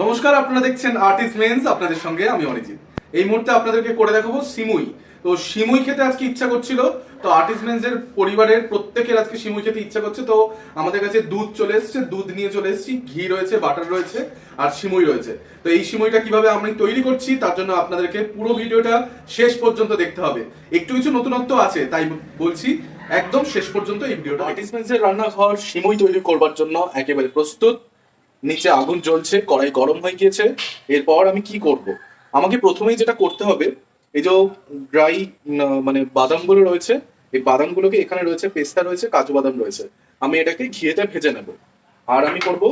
নমস্কার, আপনারা দেখছেন আর্টিস্ট মেন্স। আপনাদের সঙ্গে আমি অরিজিৎ। এই মুহূর্তে আপনাদেরকে করে দেখাবো সিমুই। তো সিমুই খেতে আজকে ইচ্ছা করছিল, তো আর্টিস্ট মেন্স এর পরিবারের প্রত্যেকের আজকে সিমুই খেতে ইচ্ছা করছে। তো আমাদের কাছে দুধ চলে এসেছে, দুধ নিয়ে চলে এসেছি, ঘি রয়েছে, বাটার রয়েছে আর সিমুই রয়েছে। তো এই সিমুইটা কিভাবে আমি তৈরি করছি তার জন্য আপনাদেরকে পুরো ভিডিওটা শেষ পর্যন্ত দেখতে হবে। একটু কিছু নতুনত্ব আছে তাই বলছি, একদম শেষ পর্যন্ত এই ভিডিওটা। আর্টিস্ট মেন্স এর রান্নাঘর সিমুই তৈরি করবার জন্য একেবারে প্রস্তুত। নিচে আগুন জ্বলছে, কড়াই গরম হয়ে গিয়েছে। এরপর আমি কি করব? আমাকে প্রথমেই যেটা করতে হবে, এই যে ড্রাই মানে বাদামগুলো রয়েছে, এই বাদামগুলোকে, এখানে রয়েছে পেস্তা রয়েছে, কাজু বাদাম রয়েছে, আমি এটাকে ঘিয়েতে ভেজে নেব। আর আমি করব,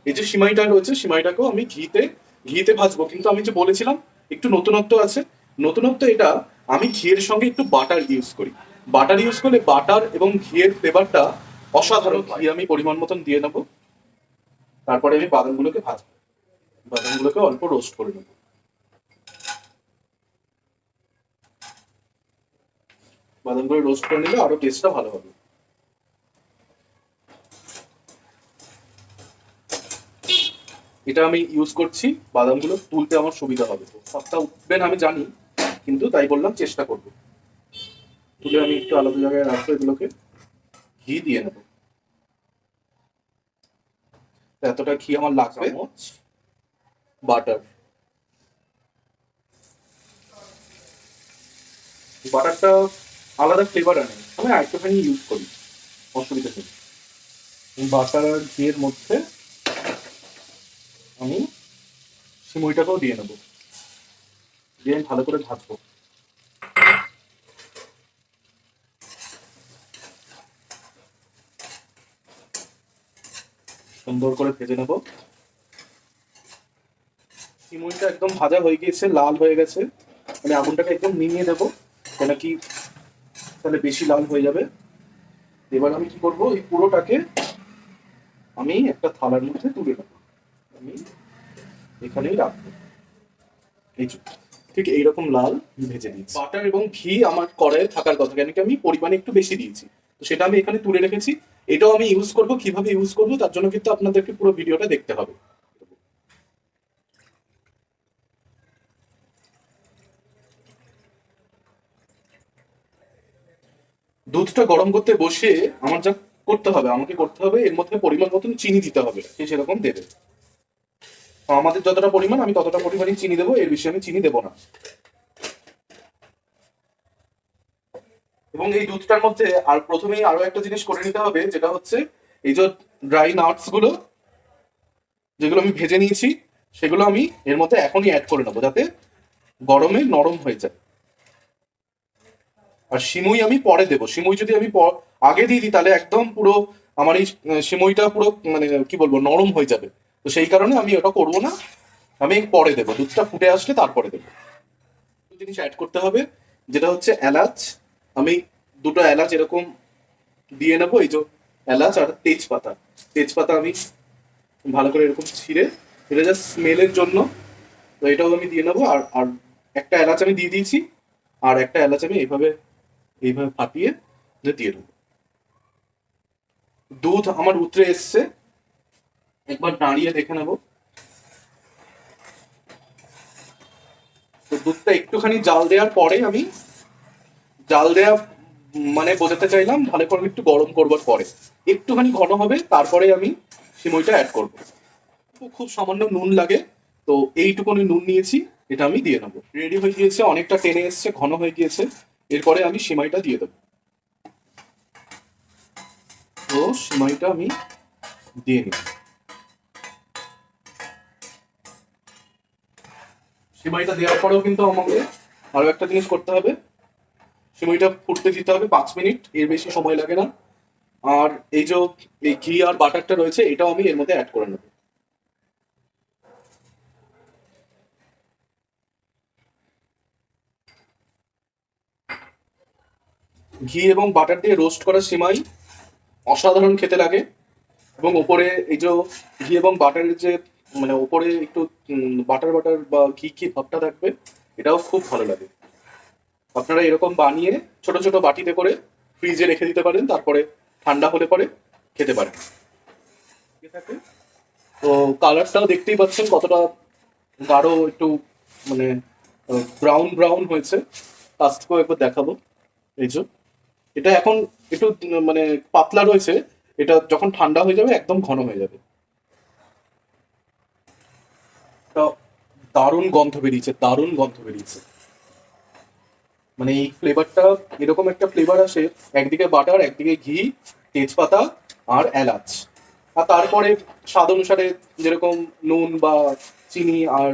এই যে সিমাইটা রয়েছে, সিমাইটাকেও আমি ঘিতে ঘিতে ভাজবো। কিন্তু আমি যে বলেছিলাম একটু নতুনত্ব আছে। নতুনত্ব এটা, আমি ঘিয়ের সঙ্গে একটু বাটার ইউজ করি। বাটার ইউজ করলে বাটার এবং ঘিয়ের ফ্লেভারটা অসাধারণ। ঘি আমি পরিমাণ মতন দিয়ে নেবো। তারপরে আমি বাদামগুলোকে ভাজবো, বাদামগুলোকে অল্প রোস্ট করে নেবো। বাদামগুলো রোস্ট করে নিলে আরো টেস্টটা ভালো হবে। এটা আমি ইউজ করছি, বাদামগুলো তুলতে আমার সুবিধা হবে। তো সবটা উঠবে না আমি জানি, কিন্তু তাই বললাম চেষ্টা করবো। তুলে আমি একটু আলাদা জায়গায় রাখবো এগুলোকে। ঘি দিয়ে নেবো, এতটা ঘি আমার লাগবে। বাটার, বাটারটা আলাদা ফ্লেভার আনে, আমি একটুখানি ইউজ করি, অসুবিধা নেই। বাটার আর ঘিয়ের মধ্যে আমি সিমুইটাকেও দিয়ে নেবো, দিয়ে আমি ভালো করে ভাজবো। সুন্দর করে ভেজে নেবো। সিমুইটা একদম ভাজা হয়ে গিয়েছে, লাল হয়ে গেছে। মানে আগুনটাকে একদম নিভিয়ে দেবো, কেন কি তাহলে বেশি লাল হয়ে যাবে। এবার আমি কি করবো, এই পুরোটাকে আমি একটা থালার মধ্যে তুলে নেবো। আমি এখানেই রাখবো। এই যে ঠিক এইরকম লাল ভেজে দিয়েছি। বাটার এবং ঘি আমার কড়াইয়ে থাকার কথা, কেন কি আমি পরিমাণে একটু বেশি দিয়েছি। তো সেটা আমি এখানে তুলে রেখেছি। এটাও আমি ইউজ করব, কিভাবে ইউজ করব তার জন্য কিন্তু আপনাদেরকে পুরো ভিডিওটা দেখতে হবে। দুধটা গরম করতে বসে আমার যা করতে হবে, আমাকে করতে হবে, এর মধ্যে পরিমাণ মতন চিনি দিতে হবে, সে সেরকম দেবে। তো আমাদের যতটা পরিমাণ আমি ততটা পরিমাণই চিনি দেবো, এর বেশি আমি চিনি দেবো না। এবং এই দুধটার মধ্যে আর প্রথমেই আরো একটা জিনিস করে নিতে হবে, যেটা হচ্ছে এই যে ড্রাই নাটস গুলো যেগুলো আমি ভেজে নিয়েছি, সেগুলো আমি এর মধ্যে এখনই অ্যাড করে নেবো, যাতে গরমে নরম হয়ে যায়। আর সিমুই আমি পরে দেবো। সিমুই যদি আমি আগে দিয়ে দিই তাহলে একদম পুরো আমার এই সিমুইটা পুরো মানে কি বলবো নরম হয়ে যাবে। তো সেই কারণে আমি ওটা করবো না, আমি পরে দেবো, দুধটা ফুটে আসলে তারপরে দেবো। জিনিস অ্যাড করতে হবে, যেটা হচ্ছে এলাচ। আমি দুটো এলাচ এরকম দিয়ে নেবো, এই যে এলাচ আর তেজপাতা। তেজপাতা আমি ভালো করে এরকম ছিঁড়ে, এটা জাস্ট স্মেলের জন্য, তো এটাও আমি দিয়ে নেবো। আর আর একটা এলাচ আমি দিয়ে দিয়েছি, আর একটা এলাচ আমি এইভাবে এইভাবে ফাটিয়ে দিয়ে দেবো। দুধ আমার উতরে এসছে, একবার দাঁড়িয়ে দেখে নেবো। তো দুধটা একটুখানি জাল দেওয়ার পরে আমি, জাল দেওয়া মানে বোঝাতে চাইলাম ভালো করে একটু গরম করবার পরে একটুখানি ঘন হবে, তারপরে আমি সিমইটা অ্যাড করবো। খুব সামান্য নুন লাগে, তো এইটুকুনি নুন নিয়েছি, এটা আমি দিয়ে নেবো। রেডি হয়ে গিয়েছে, অনেকটা টেনে এসছে, ঘন হয়ে গিয়েছে। এরপরে আমি সিমাইটা দিয়ে দেবো। তো সিমাইটা আমি দিয়ে নিই। সিমাইটা দেওয়ার পরেও কিন্তু আমাকে আরো একটা জিনিস করতে হবে, সিমাইটা ফুটতে দিতে হবে 5 মিনিট, এর বেশি সময় লাগে না। আর এই যে এই ঘি আর বাটারটা রয়েছে, এটাও আমি এর মধ্যে অ্যাড করে নেবো। ঘি এবং বাটার দিয়ে রোস্ট করা সিমাই অসাধারণ খেতে লাগে। এবং ওপরে এই যে ঘি এবং বাটারের যে মানে ওপরে একটু বাটার বাটার বা ঘি ঘি ভাবটা থাকবে, এটাও খুব ভালো লাগে। আপনারা এরকম বানিয়ে ছোট ছোট বাটিতে করে ফ্রিজে রেখে দিতে পারেন, তারপরে ঠান্ডা হলে পরে খেতে পারেন। ঠিক আছে, তো তো কালারটাও দেখতেই পাচ্ছেন কতটা গাঢ়, একটু মানে ব্রাউন ব্রাউন হয়েছে। কাছ থেকেও একবার দেখাবো। এই যে এটা এখন একটু মানে পাতলা রয়েছে, এটা যখন ঠান্ডা হয়ে যাবে একদম ঘন হয়ে যাবে। তা দারুণ গন্ধ বেরিয়েছে, দারুণ গন্ধ বেরিয়েছে। মানে এই ফ্লেভারটা, এরকম একটা ফ্লেভার আসে, একদিকে বাটার, একদিকে ঘি, তেজপাতা আর এলাচ, আর তারপরে স্বাদ অনুসারে যেরকম নুন বা চিনি আর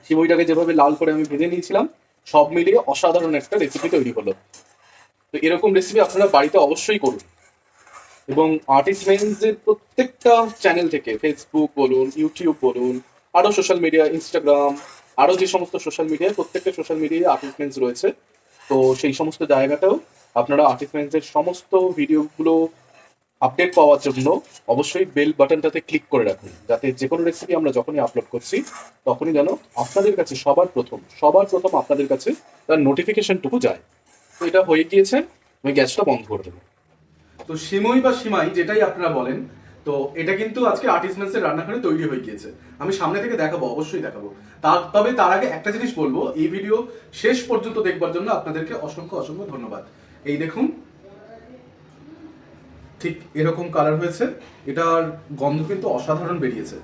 সিমইটাকে যেভাবে লাল করে আমি ভেজে নিয়েছিলাম, সব মিলিয়ে অসাধারণ একটা রেসিপি তৈরি হলো। তো এরকম রেসিপি আপনারা বাড়িতে অবশ্যই করুন। এবং আর্টিস্ট মেন্সের প্রত্যেকটা চ্যানেল থেকে, ফেসবুক বলুন, ইউটিউব বলুন, আরও সোশ্যাল মিডিয়া, ইনস্টাগ্রাম, আরও যে সমস্ত সোশ্যাল মিডিয়া, প্রত্যেকটা সোশ্যাল মিডিয়ায় আর্টিস্ট মেন্স রয়েছে। তো সেই সমস্ত জায়গাতেও আপনারা আর্টিস্ট মেন্সের সমস্ত ভিডিওগুলো আপডেট পাওয়ার জন্য অবশ্যই বেল বাটনটাতে ক্লিক করে রাখুন, যাতে যে কোনো রেসিপি আমরা যখনই আপলোড করছি তখনই যেন আপনাদের কাছে সবার প্রথম আপনাদের কাছে তার নোটিফিকেশনটুকু যায়। তো এটা হয়ে গিয়েছে, আমি গ্যাসটা বন্ধ করে দেবো। তো সিমই বা সিমাই যেটাই আপনারা বলেন, তো এটা কিন্তু আজকে আর্টিসমেন্টসের রান্নাঘরে তৈরি হয়ে গিয়েছে। আমি সামনে থেকে দেখাবো, অবশ্যই দেখাবো। তবে তার আগে একটা জিনিস বলবো, এই ভিডিও শেষ পর্যন্ত দেখবার জন্য আপনাদেরকে অসংখ্য অসংখ্য ধন্যবাদ। এই দেখুন, ঠিক এরকম কালার হয়েছে, এটার গন্ধ কিন্তু অসাধারণ বেরিয়েছে।